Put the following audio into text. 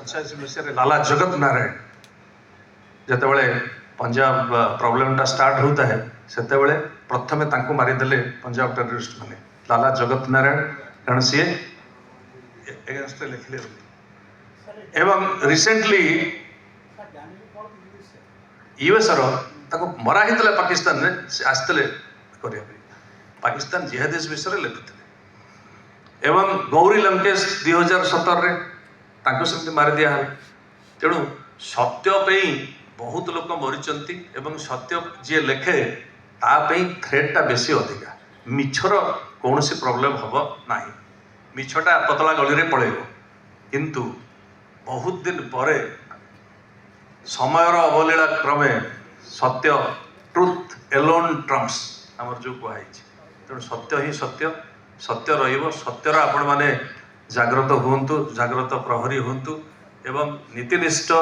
87 मसीह लाला Jagat Narayan जितेबाला Punjab प्रोब्लेमटा start होता है सेतेबेले प्रथमे तांको मारिदेले पंजाब टेररिस्ट माने लाला जगत नारायण कारण सी एगेंस्ट लिखले एवं रिसेंटली यूएस मरा ही पाकिस्तान रे आसते पाकिस्तान जिहादिस विषय लिखुते एवं गौरी लंकेश 2017 सेमती मारी दिया तेणु सत्य बहुत लोक मरीचंती एवं सत्य जी लेखे तापई थ्रेटा बेसी अधिका मिछर कौन सी प्रोब्लेम हम ना मिछटा पतला गली रे पड़ेब किंतु बहुत दिन पर समयर अवलीला क्रमे सत्य ट्रुथ एलोन ट्रम्प्स आमर जो कहुई तेणु सत्य ही सत्य सत्य रत्यर आपण मैंने जाग्रत हूँ जाग्रत प्रहरी हूँ एवं नीतिनिष्ठ